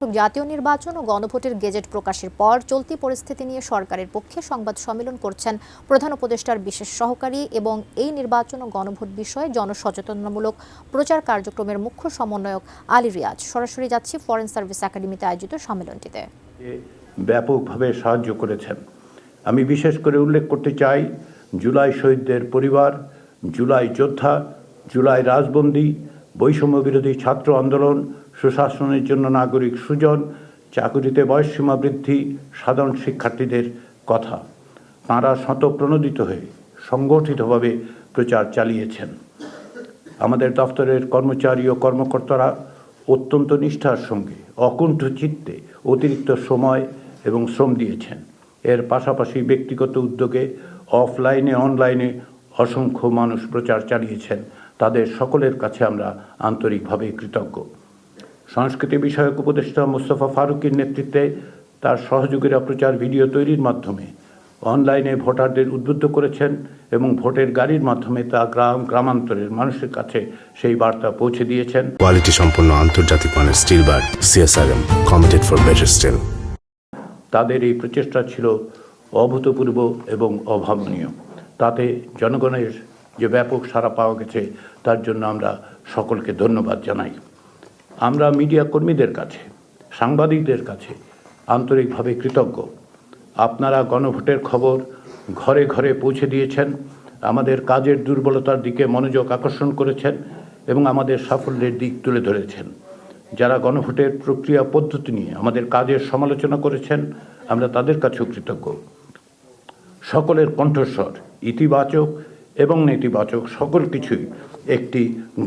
জাতীয় নির্বাচন ও গণভোটের গেজেট প্রকাশের পর চলতি পরিস্থিতি নিয়ে সরকারের পক্ষে সংবাদ সম্মেলন করছেন প্রধান উপদেষ্টার বিশেষ সহকারী এবং এই নির্বাচন ও গণভোট বিষয়ে জনসচেতনতামূলক প্রচার কার্যক্রমের মুখ্য সমন্বয়ক আলী রিয়াজ। সরাসরি যাচ্ছি ফরেন সার্ভিস একাডেমিতে আয়োজিত সম্মেলনটিতে। ব্যাপকভাবে সাহায্য করেছেন। আমি বিশেষ করে উল্লেখ করতে চাই জুলাই শহীদদের পরিবার, জুলাই যোদ্ধা, জুলাই রাজবন্দী, বৈষম্য বিরোধী ছাত্র আন্দোলন, সুশাসনের জন্য নাগরিক সুজন, চাকুরিতে বয়সসীমা বৃদ্ধি, সাধারণ শিক্ষার্থীদের কথা। তাঁরা স্বতঃপ্রণোদিত হয়ে সংগঠিতভাবে প্রচার চালিয়েছেন। আমাদের দপ্তরের কর্মচারী ও কর্মকর্তারা অত্যন্ত নিষ্ঠার সঙ্গে অকুণ্ঠ চিত্তে অতিরিক্ত সময় এবং শ্রম দিয়েছেন। এর পাশাপাশি ব্যক্তিগত উদ্যোগে অফলাইনে অনলাইনে অসংখ্য মানুষ প্রচার চালিয়েছেন। তাদের সকলের কাছে আমরা আন্তরিকভাবে কৃতজ্ঞ। সংস্কৃতি বিষয়ক উপদেষ্টা মোস্তফা ফারুকীর নেতৃত্বে তার সহযোগীরা প্রচার ভিডিও তৈরির মাধ্যমে অনলাইনে ভোটারদের উদ্বুদ্ধ করেছেন এবং ভোটের গাড়ির মাধ্যমে তা গ্রামান্তরের মানুষের কাছে সেই বার্তা পৌঁছে দিয়েছেন। কোয়ালিটি সম্পন্ন আন্তর্জাতিক মানের still bar CSRM, committed for better still. তাদের এই প্রচেষ্টা ছিল অভূতপূর্ব এবং অভাবনীয়। তাতে জনগণের যে ব্যাপক সাড়া পাওয়া গেছে তার জন্য আমরা সকলকে ধন্যবাদ জানাই। আমরা মিডিয়া কর্মীদের কাছে, সাংবাদিকদের কাছে আন্তরিকভাবে কৃতজ্ঞ। আপনারা গণভোটের খবর ঘরে ঘরে পৌঁছে দিয়েছেন, আমাদের কাজের দুর্বলতার দিকে মনোযোগ আকর্ষণ করেছেন এবং আমাদের সাফল্যের দিক তুলে ধরেছেন। যারা গণভোটের প্রক্রিয়া পদ্ধতি নিয়ে আমাদের কাজের সমালোচনা করেছেন, আমরা তাদের কাছেও কৃতজ্ঞ। সকলের কণ্ঠস্বর, ইতিবাচক এবং নেতিবাচক সকল কিছুই একটি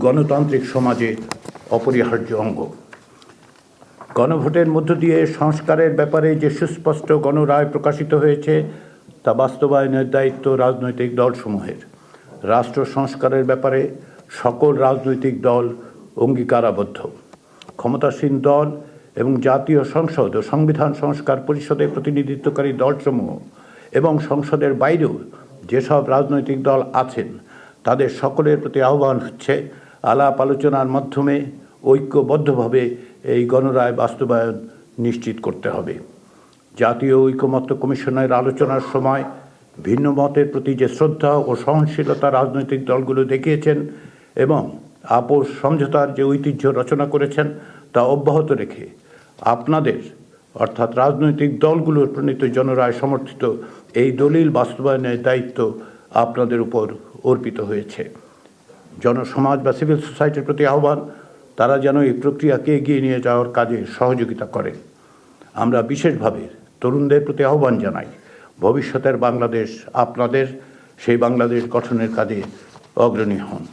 গণতান্ত্রিক সমাজে অপরিহার্য অঙ্গ। গণভোটের মধ্য দিয়ে সংস্কারের ব্যাপারে যে সুস্পষ্ট গণরায় প্রকাশিত হয়েছে তা বাস্তবায়নের দায়িত্ব রাজনৈতিক দলসমূহের। রাষ্ট্র সংস্কারের ব্যাপারে সকল রাজনৈতিক দল অঙ্গীকারাবদ্ধ। ক্ষমতাসীন দল এবং জাতীয় সংসদ ও সংবিধান সংস্কার পরিষদে প্রতিনিধিত্বকারী দলসমূহ এবং সংসদের বাইরেও যেসব রাজনৈতিক দল আছেন তাদের সকলের প্রতি আহ্বান হচ্ছে আলাপ আলোচনার মাধ্যমে ঐক্যবদ্ধভাবে এই গণরায় বাস্তবায়ন নিশ্চিত করতে হবে। জাতীয় ঐকমত্য কমিশনের আলোচনার সময় ভিন্ন মতের প্রতি যে শ্রদ্ধা ও সহনশীলতা রাজনৈতিক দলগুলো দেখিয়েছেন এবং আপোষ সমঝোতার যে ঐতিহ্য রচনা করেছেন তা অব্যাহত রেখে আপনাদের অর্থাৎ রাজনৈতিক দলগুলোর প্রণীত জনরায় সমর্থিত এই দলিল বাস্তবায়নের দায়িত্ব আপনাদের উপর অর্পিত হয়েছে। জনসমাজ বা সিভিল সোসাইটির প্রতি আহ্বান, তারা যেন এই প্রক্রিয়াকে এগিয়ে নিয়ে যাওয়ার কাজে সহযোগিতা করেন। আমরা বিশেষভাবে তরুণদের প্রতি আহ্বান জানাই, ভবিষ্যতের বাংলাদেশ আপনাদের, সেই বাংলাদেশ গঠনের কাজে অগ্রণী হন।